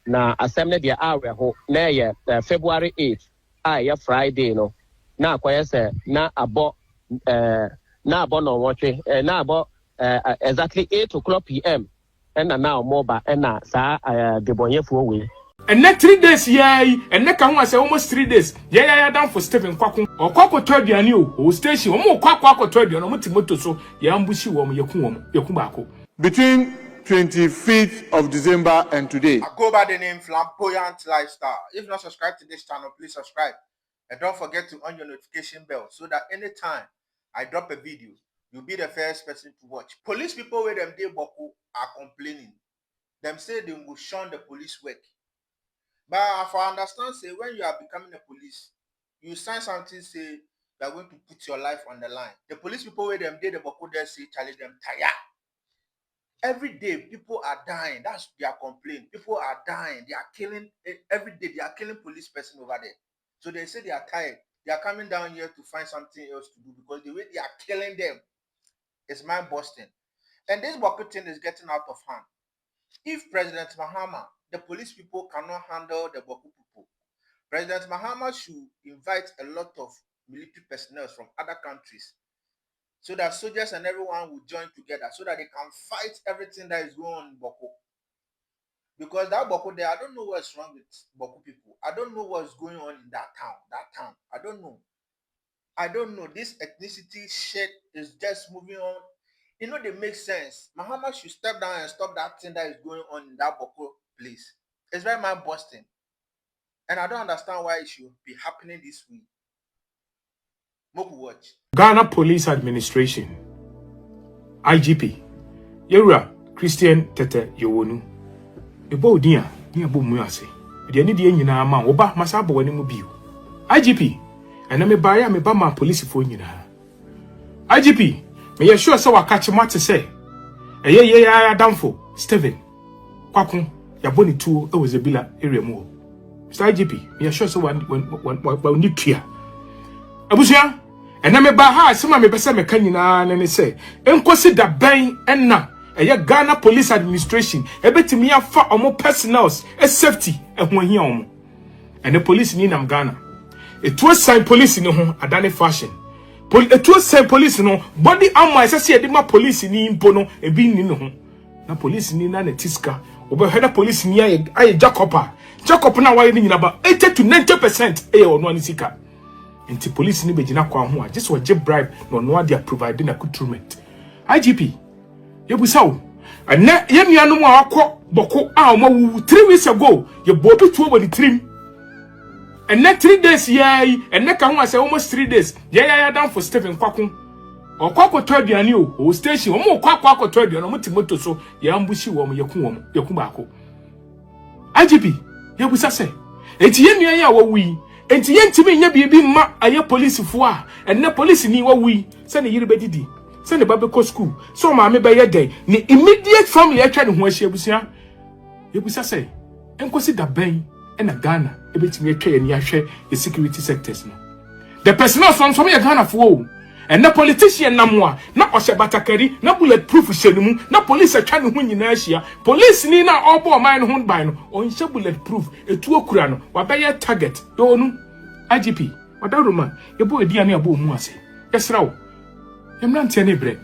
na assembly dia awe ho na ye February 8th ya Friday no na akoye se na abo no watwe na abo exactly 8 o'clock p.m. and now moba and sa debonyefo we and next 3 days and next can say almost 3 days down for Stephen Kwaku or Kwako Twediani o station o Kwako Twediani o Timoto so yambushi wo yakumako between 25th of December and today. I go by the name Flamboyant Lifestyle. If not subscribed to this channel, please subscribe. And don't forget to on your notification bell so that anytime I drop a video, you'll be the first person to watch. Police people with them, they Bawku are complaining. Them say they will shun the police work. But if I understand, say when you are becoming a police, you sign something, say you are going to put your life on the line. The police people with them, they the Bawku, they say, challenge them, tired. Every day, people are dying. That's their complaint. People are dying. They are killing every day. They are killing police person over there. So they say they are tired. They are coming down here to find something else to do because the way they are killing them is mind busting. And this Bawku thing is getting out of hand. If President Mahama, the police people cannot handle the Bawku people, President Mahama should invite a lot of military personnel from other countries, so that soldiers and everyone will join together so that they can fight everything that is going on in Bawku. Because that Bawku there, I don't know what's wrong with Bawku people. I don't know what's going on in that town. I don't know. This ethnicity shit is just moving on. You know, they make sense. Mahama should step down and stop that thing that is going on in that Bawku place. It's very mind busting. And I don't understand why it should be happening this way. Moku watch. Ghana Police Administration IGP Yewura Christian Tete Yowonu ebo dia ni abo mu ase de ani de nyina ma wo ba masa abo wani mu biu IGP ena me ba ya me ba ma police fo nyina IGP me ye sure say wakache mate say eye ya damfo Stephen Kwaku ya boni tuo e wozebila area mu Mr. IGP me ye sure say wa ni tua abusia ena me ba ha asema me pese me kanyina ne se enkosi da ban enna eye Ghana Police Administration ebetimi afa omo personnels safety ehun ahia omo ene police ni nam Ghana etuo sign police ni ho adane fashion etuo sign police no body armor esese e de ma police ni mpo no ebi ni ne ho na police ni na tiska obehweda police ni aye Jacob na waye ni nyina ba 80 to 90% eye ono anisika Inti police ni bejina kwa ho a just waje bribe no no ade providing accoutrement IGP yebusawo ana yemianu mu akọ Bawku a o mawu 3 weeks ago ye bobi tuo bodi trim and 3 days yai and ka ho ase almost 3 days ya down for Stephen Kwaku okwa aduane o station o mo kwa aduane o mo timoto so ya ambushi wo mo yeku baako IGP yebusa se enti yemia ya wawi enti yentimi nya bibi ma aye police fo a enne police ni wawi se ne yire bedidi se ne babeko school so ma me be ye den ni immediate family atwa ne ho ahia busia yebusa se enkosi da ben na Ghana ebetimi atwa ye ni ahwe the security sectors no the personnel from ye Ghana fo enne politician namwa na ohye batakari na bulletproof hyenum na police atwa ne ho nyina ahia police ni na obo man ho ban no onhye bulletproof etu okura no wabeye target yonu IGP wadaruma yebo ediane abo mu ase yesrawo yemnantie ne bre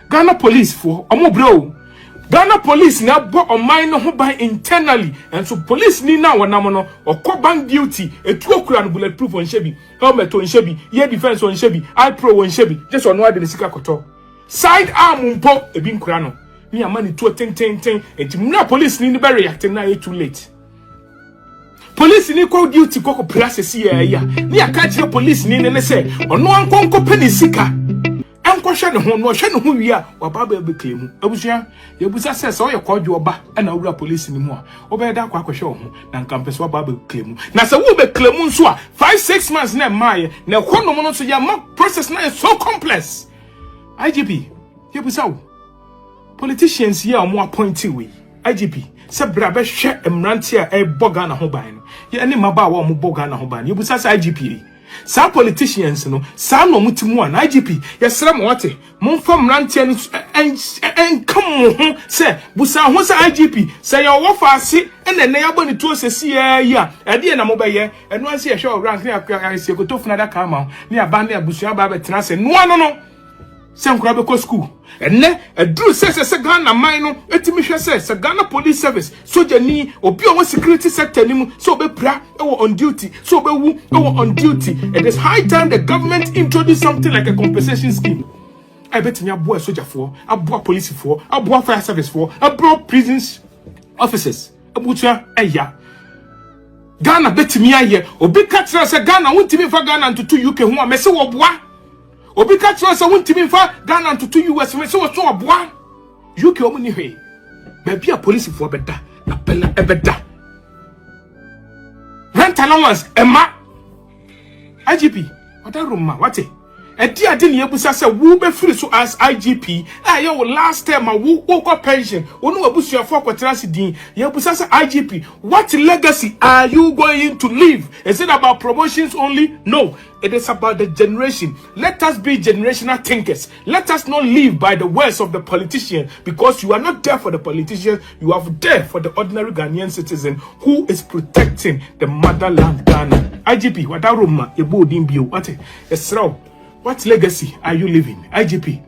Ghana police fo omo bro Ghana police na bo oman no ho ban internally and so police ni na wonam no okoban duty etu okura no bulletproof onhye bi helmet onhye bi ye defense onhye bi eye pro onhye bi just ono ade ne sika koto side arm mpo ebi nkura no ni amani to ten enti mna police ni be react na too late police ni kwa duty koko process ya ni akaje police ni ne se ono ankonko pani sika ankohwe ne ho no hwe ne ho wi a wababa be klemu abusua yebusa se so ye kwadwo oba na wura police ni mu a obeda akwa akohwe ho na nkampeso wababa be klemu na se wo be klemu nso a 5-6 months na maye na hono no so ya ma process na so complex IGP yebusa wo politicians here omo appointee we IGP se bra be hwe emrantia e boga na ho ban no ye ani maba wa omo boga na ho ban yebusa se IGP Some politicians, no, some no mutimu and IGP, yes, some what mon from Rantian and come on, say, Busa was IGP, say your wafa sit, and then they are going to say, yeah, at the end of mobile, and once you show rank near I see a good of another come near Bandia Busia Babetras, and no. Some Grabco school. And then a Drew says a Ghana minor, Etimisha says a Ghana police service, soldier knee, or pure security sector, so be pra on duty, so be woo on duty. It is high time the government introduce something like a compensation scheme. I bet me a boy soldier for, a boy police for, a boy fire service for, a broad prisons officers, a butcher, a ya. Ghana bet me a year, or big catch us a Ghana, won't me for Ghana to 2 UK, who are messing up what? Obi catch us a won't even for Ghana to 2 US, so what's so a boy? You can only way. Maybe a police for better, a bella, a better. Rent allowance, Emma. IGP, what a room, what it? A dear didn't you say, woo be free so as IGP. Ah, your last time, I woke up pension. One who was your for Tracy, you was IGP. What legacy are you going to leave? Is it about promotions only? No. It is about the generation. Let us be generational thinkers. Let us not live by the words of the politician, because you are not there for the politician. You are there for the ordinary Ghanaian citizen who is protecting the motherland Ghana. IGP, what are room? What legacy are you living? IGP.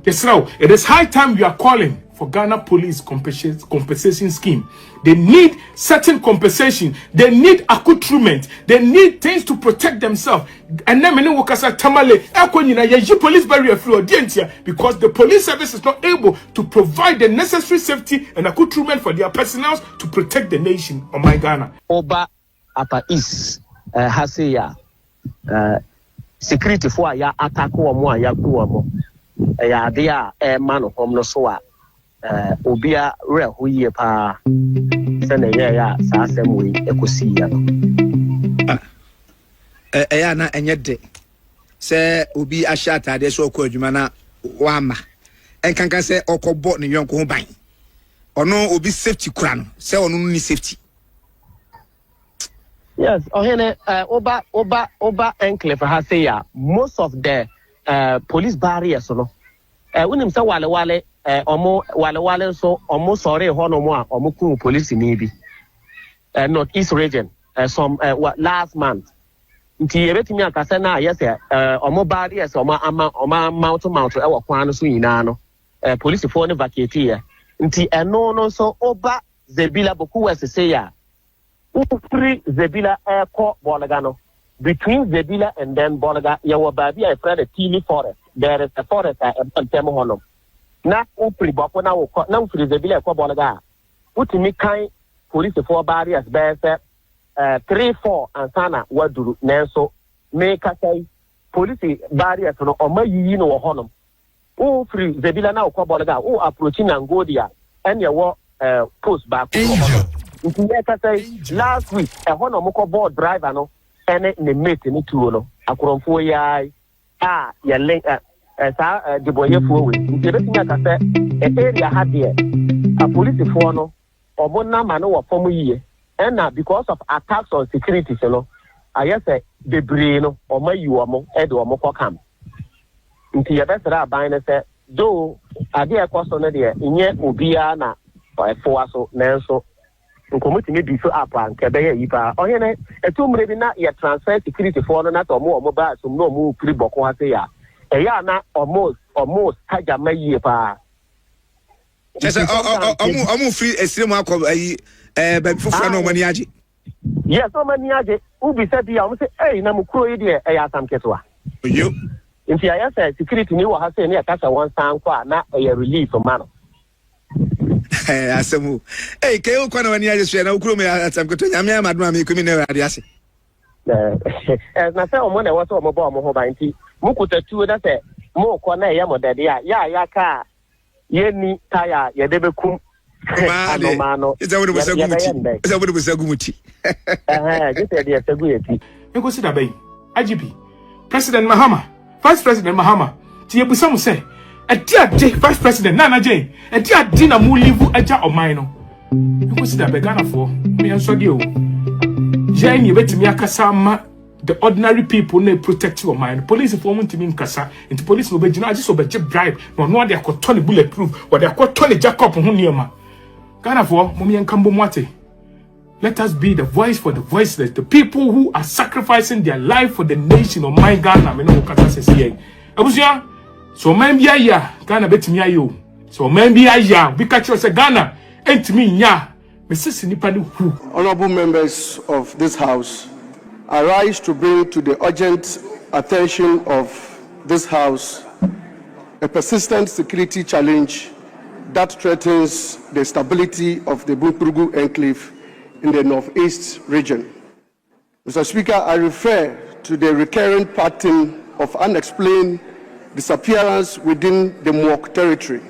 Yes, now it is high time you are calling for Ghana Police compensation scheme. They need certain compensation. They need accoutrement. They need things to protect themselves. And then many workers are tamale. Police barrier through because the police service is not able to provide the necessary safety and accoutrement for their personnel to protect the nation of my Ghana. Oba Upper East Haseya security for ya attack or more ya kuamo. Ya dia man of home no soa. Obia re hu ye pa sene ya sa asem we ekosi ya no ya na enye de se obi ahya atade so okọ adwuma na wama enkanka se okobo ne yonko ho ban ono obi safety kura no se ono ni safety. Yes, ohene oba enclave ha say ya most of the police barriers no unim se wale omo wale so omo sorry ho no mo a omo ku police ni bi north east region some last month nti ebetimi akase na yes omo barriers omo mount e wo kwan no so nyina no police for ne vacate here nti eno no so oba Zebila Bawku West say ya free Zebila airport Bolaga no between Zebila and then Bolaga ya wa baby I friend the Tini forest. There is a forest at Temo Hono. Na upri bako na uko na ufri Zebila kwa Bolaga. Utimi kai police for barriers bese 3-4 ansana waduru nenso make say police barriers no oma yiyi no hono. Ufri Zebila na uko Bolaga o approaching Angodia and ya post back. Say last week a hono moko board driver no ene ne mate ni tuo no akoromfo yai ya link sa de boyefo we nti ka say area ha there a police for no obo na ma no wo fom yiye and because of attacks on security no I say the brain no o ma yiwo mo e de o mo kokam nti ya besra aban ne say do ade e koso no de nye obia na fo aso nenso nkomuti me biso apa nkebe yi pa ohene etumre bi na ye transfer security for no na to mo ba so no mo kiri boko ha se ya ya na almost haja mayi pa chese omu free esremu akọ ayi ba fofra no mani age yes o mani age ubi se bia o se na mukuro yi de ya sam ketwa yo nti ya say security ni wo ha se ne ya kasa one stand kwa na ya relief man asemu ke kwa na wani age so na ukuro me atam keto nyame amadu am ikumi na rade ase na se o mo na wo so o mo ba o mo ho ba nti mukuta tuo da se mo ko na ya modade ya ka ye ni taya ye debe kum anomano izabudu busagumuti gete de saguyeti e ko sida bay IGP President Mahama Vice President Mahama ti e busam se Edia de Vice President Nana Jane edia de na mu live aja oman no e ko sida be Ghana for me enso de o je ni betimi akasa ma the ordinary people na protect your mind. Police if want to mean kasa, into police no be jina just obey bribe. No they are turn bulletproof, or they are turn jacob ho niema. Ghana for momi enkambo mwate. Let us be the voice for the voiceless, the people who are sacrificing their life for the nation of my Ghana. Me no kata se say. Abusia, so man bi aya, Ghana betimi ayo. So man bi aya, bi catch us Ghana, entimi nya. Me sisi nipa ni hu. Honorable members of this house, I rise to bring to the urgent attention of this house a persistent security challenge that threatens the stability of the Bawku enclave in the northeast region. Mr. Speaker, I refer to the recurrent pattern of unexplained disappearance within the Muntaka territory,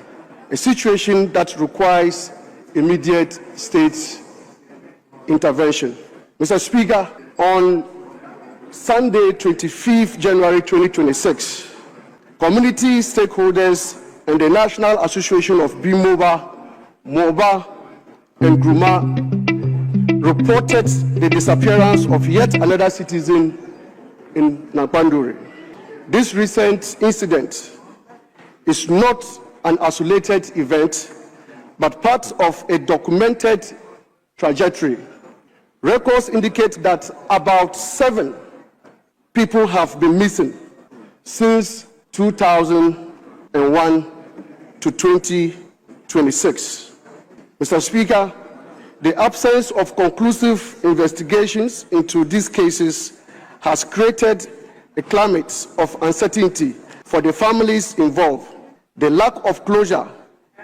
a situation that requires immediate state intervention. Mr. Speaker, on Sunday, 25th January 2026, community stakeholders and the National Association of Bimoba, Moba, and Gruma reported the disappearance of yet another citizen in Nakwanduri. This recent incident is not an isolated event, but part of a documented trajectory. Records indicate that about 7 people have been missing since 2001 to 2026. Mr. Speaker, the absence of conclusive investigations into these cases has created a climate of uncertainty for the families involved. The lack of closure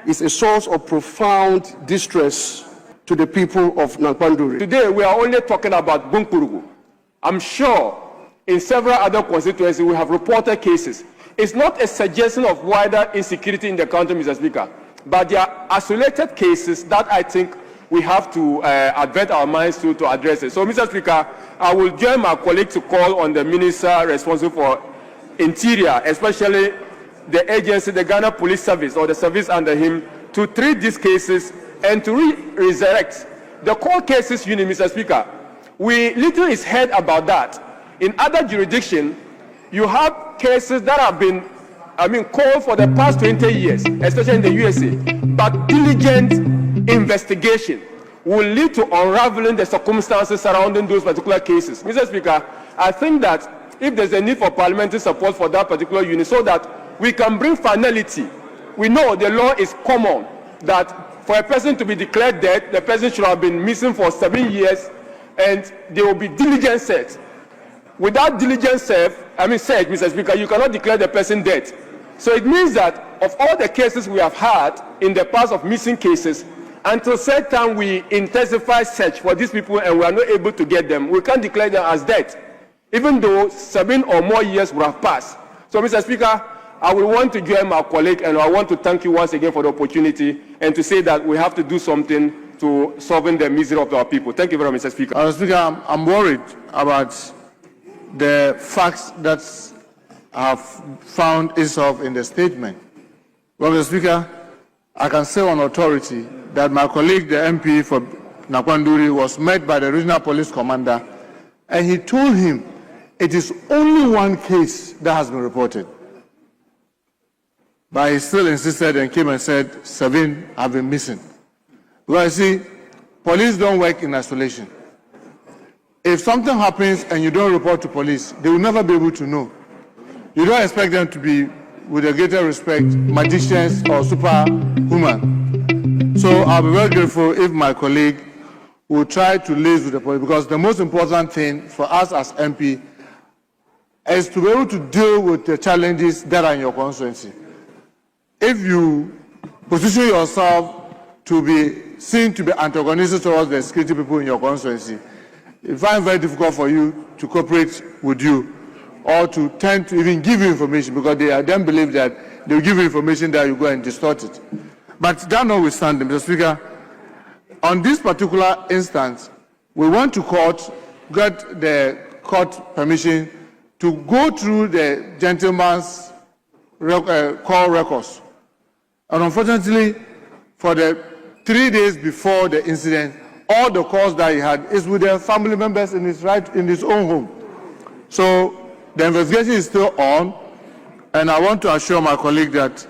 is a source of profound distress to the people of Nakwanduri. Today, we are only talking about Bawku. I'm sure in several other constituencies we have reported cases. It's not a suggestion of wider insecurity in the country, Mr. Speaker, but there are isolated cases that I think we have to advert our minds to address it. So, Mr. Speaker, I will join my colleague to call on the minister responsible for Interior, especially the agency, the Ghana Police Service, or the service under him, to treat these cases and to resurrect the court cases unit, Mr. Speaker. We little is heard about that. In other jurisdictions, you have cases that have been, called for the past 20 years, especially in the USA, but diligent investigation will lead to unraveling the circumstances surrounding those particular cases. Mr. Speaker, I think that if there's a need for parliamentary support for that particular unit so that we can bring finality. We know the law is common that for a person to be declared dead, the person should have been missing for 7 years and there will be diligent search. Without diligent search, Mr. Speaker, you cannot declare the person dead. So it means that of all the cases we have had in the past of missing cases, until such time we intensify search for these people and we are not able to get them, we can't declare them as dead, even though 7 or more years would have passed. So, Mr. Speaker, I will want to join my colleague and I want to thank you once again for the opportunity and to say that we have to do something to solving the misery of our people. Thank you very much, Mr. Speaker. Mr. Speaker, I'm worried about the facts that have found itself in the statement. Well, Mr. Speaker, I can say on authority that my colleague, the MP for Nakwanduri, was met by the regional police commander and he told him it is only one case that has been reported. But he still insisted and came and said 7 have been missing. Because you see, police don't work in isolation. If something happens and you don't report to police, they will never be able to know. You don't expect them to be, with a greater respect, magicians or superhuman. So I'll be very grateful if my colleague will try to liaise with the police, because the most important thing for us as MP is to be able to deal with the challenges that are in your constituency. If you position yourself to be seen to be antagonistic towards the security people in your constituency, it find very difficult for you to cooperate with you or to tend to even give you information, because they then believe that they will give you information that you go and distort it. But that notwithstanding, Mr. Speaker, on this particular instance, we went to court, got the court permission to go through the gentleman's call records. And unfortunately, for the 3 days before the incident, all the calls that he had is with their family members in his own home. So the investigation is still on, and I want to assure my colleague that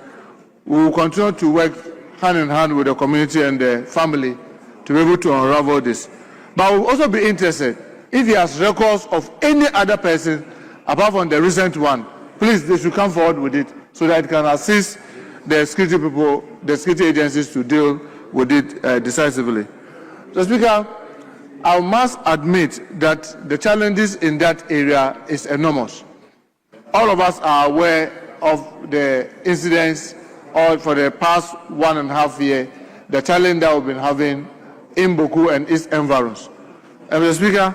we will continue to work hand in hand with the community and the family to be able to unravel this. But we'll also be interested if he has records of any other person apart from the recent one. Please, they should come forward with it so that it can assist the security people, the security agencies to deal with it decisively. So, Speaker, I must admit that the challenges in that area is enormous. All of us are aware of the incidents or for the past 1.5 years, the challenge that we've been having in Bawku and its environs. And Mr. Speaker,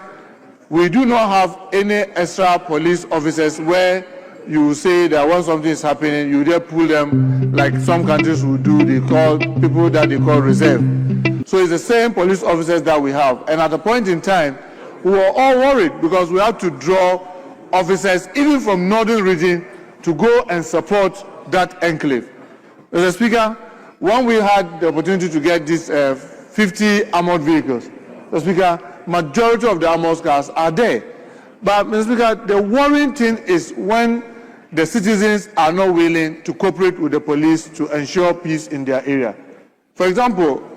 we do not have any extra police officers where you say that when something is happening, you just pull them like some countries will do. They call people that they call reserve. So it's the same police officers that we have. And at a point in time, we were all worried because we had to draw officers, even from northern region, to go and support that enclave. Mr. Speaker, when we had the opportunity to get these 50 armored vehicles, Mr. Speaker, majority of the armored cars are there. But, Mr. Speaker, the worrying thing is when the citizens are not willing to cooperate with the police to ensure peace in their area. For example,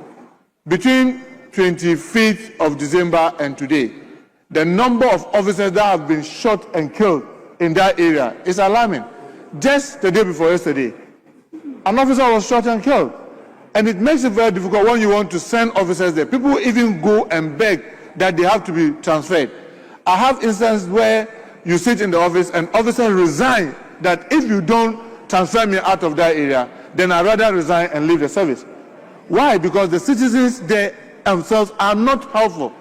between 25th of December and today, the number of officers that have been shot and killed in that area is alarming. Just the day before yesterday, an officer was shot and killed. And it makes it very difficult when you want to send officers there. People even go and beg that they have to be transferred. I have instances where you sit in the office and officers resign that if you don't transfer me out of that area, then I'd rather resign and leave the service. Why? Because the citizens themselves are not helpful.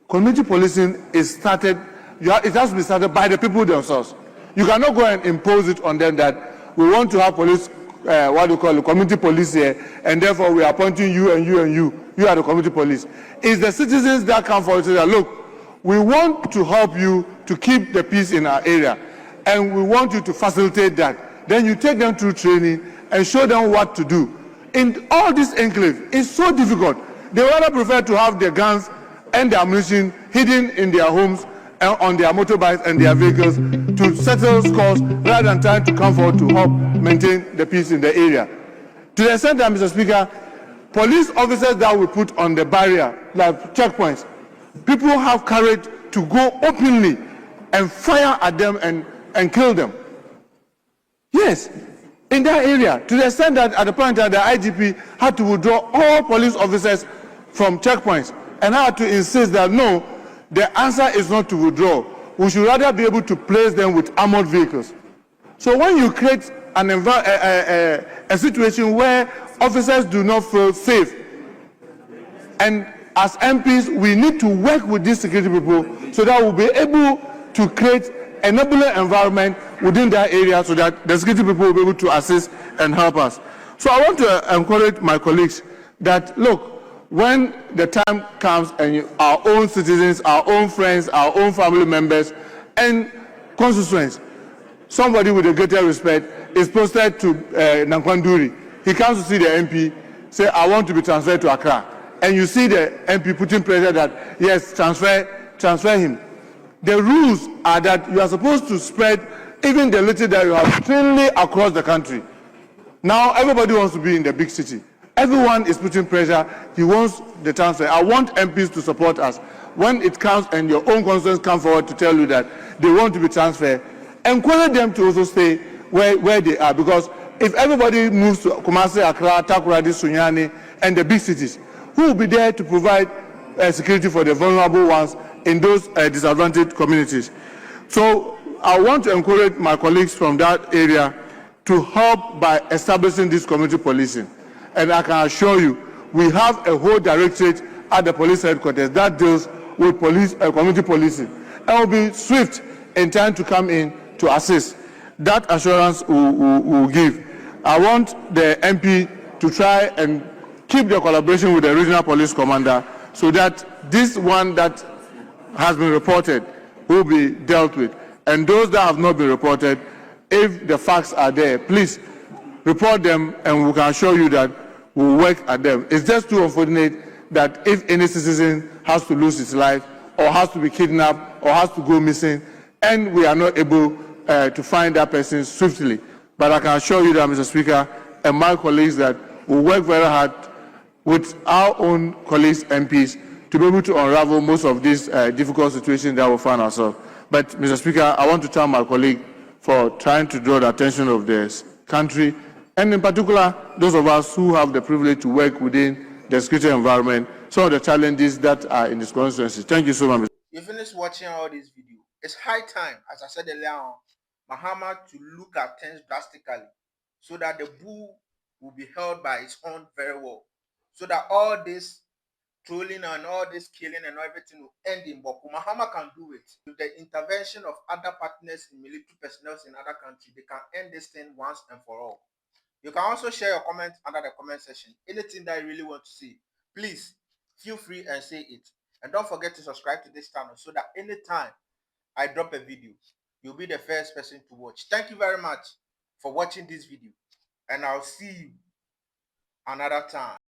Community policing is started, it has to be started by the people themselves. You cannot go and impose it on them that we want to have police, what do you call it, community police here, and therefore we are appointing you and you and you. You are the community police. It's the citizens that come forward and say, look, we want to help you to keep the peace in our area, and we want you to facilitate that. Then you take them through training and show them what to do. In all this enclave, it's so difficult. They rather prefer to have their guns and their ammunition hidden in their homes and on their motorbikes and their vehicles to settle scores rather than trying to come forward to help maintain the peace in the area. To the extent that, Mr. Speaker, police officers that we put on the barrier, like checkpoints, people have courage to go openly and fire at them and kill them. Yes, in that area, to the extent that at the point that the IGP had to withdraw all police officers from checkpoints and had to insist that no, the answer is not to withdraw. We should rather be able to place them with armored vehicles. So when you create a situation where officers do not feel safe, and as MPs, we need to work with these security people so that we'll be able to create an enabling environment within that area so that the security people will be able to assist and help us. So I want to encourage my colleagues that, look, when the time comes and our own citizens, our own friends, our own family members, and constituents, somebody with a greater respect is posted to Nankwanduri. He comes to see the MP, say, I want to be transferred to Accra. And you see the MP putting pressure that, yes, transfer him. The rules are that you are supposed to spread even the little that you have thinly across the country. Now, everybody wants to be in the big city. Everyone is putting pressure. He wants the transfer. I want MPs to support us. When it comes and your own constituents come forward to tell you that they want to be transferred, encourage them to also stay where they are. Because if everybody moves to Kumasi, Accra, Takoradi, Sunyani, and the big cities, who will be there to provide security for the vulnerable ones in those disadvantaged communities? So I want to encourage my colleagues from that area to help by establishing this community policing. And I can assure you, we have a whole directorate at the police headquarters that deals with community policing. And will be swift in time to come in to assist. That assurance will give. I want the MP to try and keep the collaboration with the regional police commander so that this one that has been reported will be dealt with. And those that have not been reported, if the facts are there, please report them and we can assure you that we'll work at them. It's just too unfortunate that if any citizen has to lose his life or has to be kidnapped or has to go missing, and we are not able to find that person swiftly. But I can assure you that, Mr. Speaker, and my colleagues that will work very hard with our own colleagues, MPs, to be able to unravel most of these difficult situations that we find ourselves. But, Mr. Speaker, I want to thank my colleague for trying to draw the attention of the country, and in particular, those of us who have the privilege to work within the security environment, some of the challenges that are in this constituency. Thank you so much, Mr. You finish watching all this video. It's high time, as I said earlier on, Mahama to look at things drastically so that the bull will be held by its own very well. So that all this trolling and all this killing and everything will end in Bawku. Mahama can do it. With the intervention of other partners in military personnel in other countries, they can end this thing once and for all. You can also share your comments under the comment section. Anything that you really want to see, please feel free and say it. And don't forget to subscribe to this channel so that anytime I drop a video, you'll be the first person to watch. Thank you very much for watching this video, and I'll see you another time.